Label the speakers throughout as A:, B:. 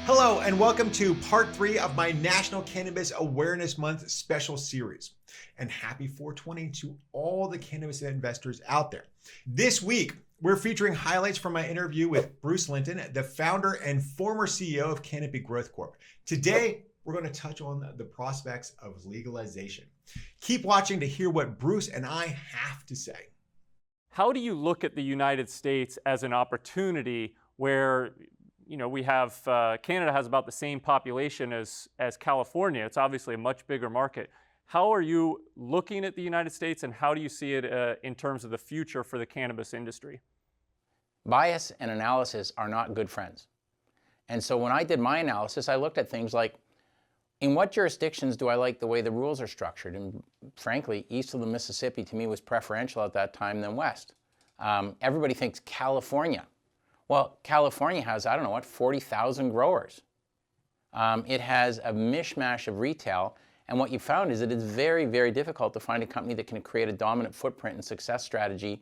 A: Hello, and welcome to part 3 of my National Cannabis Awareness Month special series. And happy 420 to all the cannabis investors out there. This week, we're featuring highlights from my interview with Bruce Linton, the founder and former CEO of Canopy Growth Corp. Today, we're going to touch on the prospects of legalization. Keep watching to hear what Bruce and I have to say.
B: How do you look at the United States as an opportunity where we have, Canada has about the same population as California. It's obviously a much bigger market. How are you looking at the United States, and how do you see it in terms of the future for the cannabis industry?
C: Bias and analysis are not good friends. And so when I did my analysis, I looked at things like, in what jurisdictions do I like the way the rules are structured? And frankly, east of the Mississippi to me was preferential at that time than west. Everybody thinks California. Well, California has, 40,000 growers. It has a mishmash of retail, and what you found is that it's very, very difficult to find a company that can create a dominant footprint and success strategy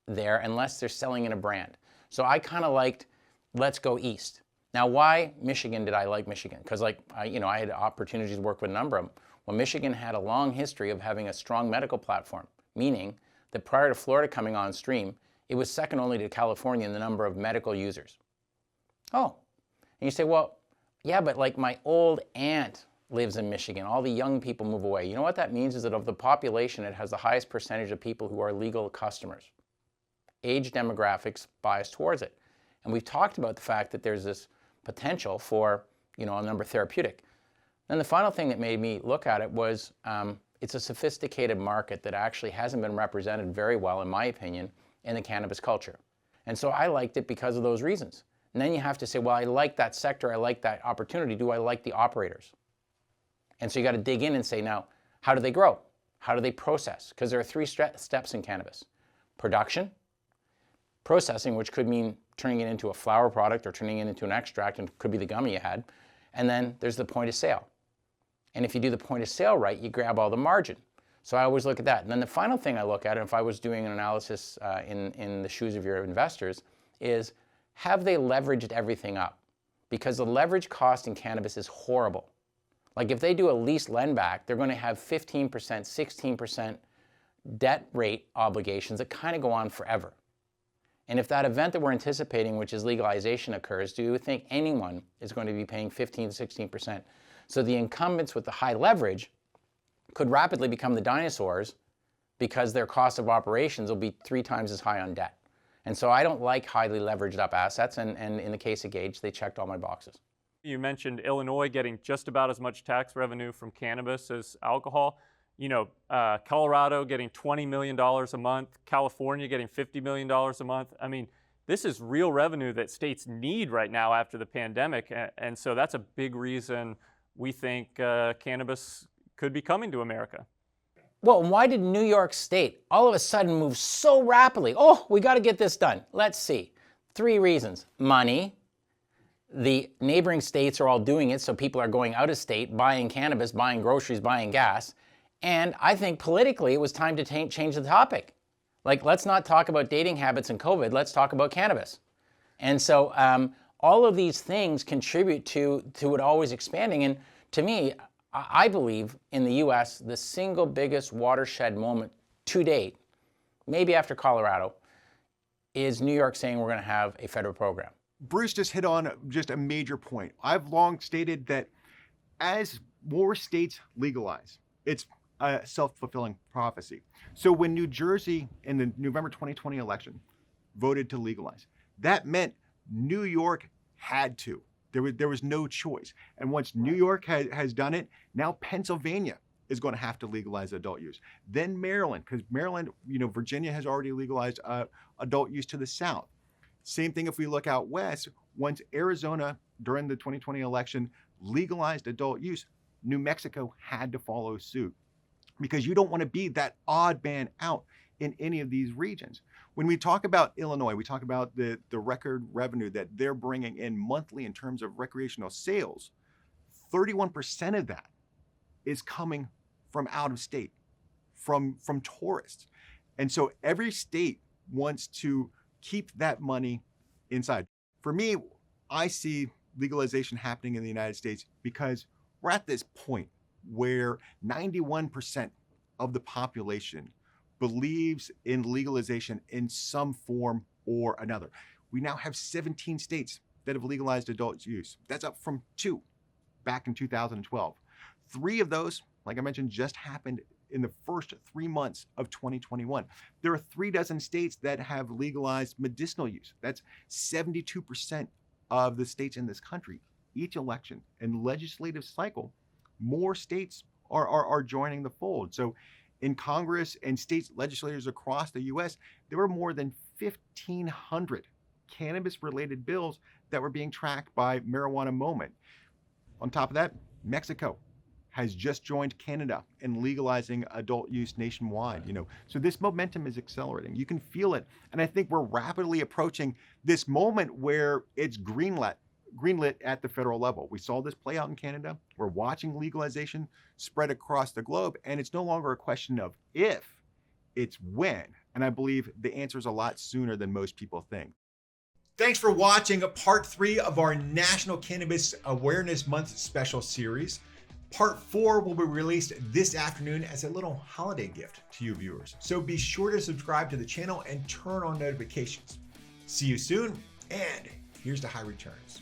C: there unless they're selling in a brand. So I kind of liked, let's go east. Now, why Michigan did I like Michigan? Because I had opportunities to work with a number of them. Well, Michigan had a long history of having a strong medical platform, meaning that prior to Florida coming on stream, it was second only to California in the number of medical users. Oh, and you say, well, yeah, but like my old aunt lives in Michigan. All the young people move away. You know what that means is that of the population, it has the highest percentage of people who are legal customers. Age demographics bias towards it. And we've talked about the fact that there's this potential for, a number therapeutic. Then the final thing that made me look at it was it's a sophisticated market that actually hasn't been represented very well, in my opinion, in the cannabis culture. And so I liked it because of those reasons. And then you have to say, well, I like that sector, I like that opportunity. Do I like the operators? And so you got to dig in and say, now, how do they grow? How do they process? Because there are 3 steps in cannabis. Production, processing, which could mean turning it into a flower product or turning it into an extract, and could be the gummy you had. And then there's the point of sale. And if you do the point of sale right, you grab all the margin. So I always look at that. And then the final thing I look at, if I was doing an analysis in the shoes of your investors, is have they leveraged everything up? Because the leverage cost in cannabis is horrible. Like if they do a lease lend back, they're going to have 15%, 16% debt rate obligations that kind of go on forever. And if that event that we're anticipating, which is legalization, occurs, do you think anyone is going to be paying 15 to 16%? So the incumbents with the high leverage could rapidly become the dinosaurs because their cost of operations will be 3 times as high on debt. And so I don't like highly leveraged up assets, and in the case of Gage, they checked all my boxes.
B: You mentioned Illinois getting just about as much tax revenue from cannabis as alcohol. Colorado getting $20 million a month, California getting $50 million a month. I mean, this is real revenue that states need right now after the pandemic. And so that's a big reason we think cannabis could be coming to America.
C: Well, why did New York State all of a sudden move so rapidly? Oh, we got to get this done. Let's see. 3 reasons. Money. The neighboring states are all doing it, so people are going out of state, buying cannabis, buying groceries, buying gas. And I think politically it was time to change the topic. Like, let's not talk about dating habits and COVID. Let's talk about cannabis. And so all of these things contribute to it always expanding. And to me, I believe in the U.S., the single biggest watershed moment to date, maybe after Colorado, is New York saying we're going to have a federal program.
A: Bruce just hit on just a major point. I've long stated that as more states legalize, it's a self-fulfilling prophecy. So when New Jersey in the November 2020 election voted to legalize, that meant New York had to. There was no choice. And once New York has done it, now Pennsylvania is going to have to legalize adult use. Then Maryland, because Maryland, Virginia has already legalized adult use to the south. Same thing if we look out west, once Arizona during the 2020 election legalized adult use, New Mexico had to follow suit because you don't want to be that odd man out in any of these regions. When we talk about Illinois, we talk about the record revenue that they're bringing in monthly in terms of recreational sales. 31% of that is coming from out of state, from tourists. And so every state wants to keep that money inside. For me, I see legalization happening in the United States because we're at this point where 91% of the population believes in legalization in some form or another. We now have 17 states that have legalized adult use. That's up from 2 back in 2012. 3 of those, like I mentioned, just happened in the first 3 months of 2021. There are 36 states that have legalized medicinal use. That's 72% of the states in this country. Each election and legislative cycle, more states are joining the fold. So in Congress and state legislators across the US, there were more than 1,500 cannabis-related bills that were being tracked by Marijuana Moment. On top of that, Mexico has just joined Canada in legalizing adult use nationwide. So this momentum is accelerating. You can feel it. And I think we're rapidly approaching this moment where it's greenlit at the federal level. We saw this play out in Canada. We're watching legalization spread across the globe, and it's no longer a question of if, it's when. And I believe the answer is a lot sooner than most people think.
D: Thanks for watching part 3 of our National Cannabis Awareness Month special series. Part 4 will be released this afternoon as a little holiday gift to you viewers. So be sure to subscribe to the channel and turn on notifications. See you soon, and here's to high returns.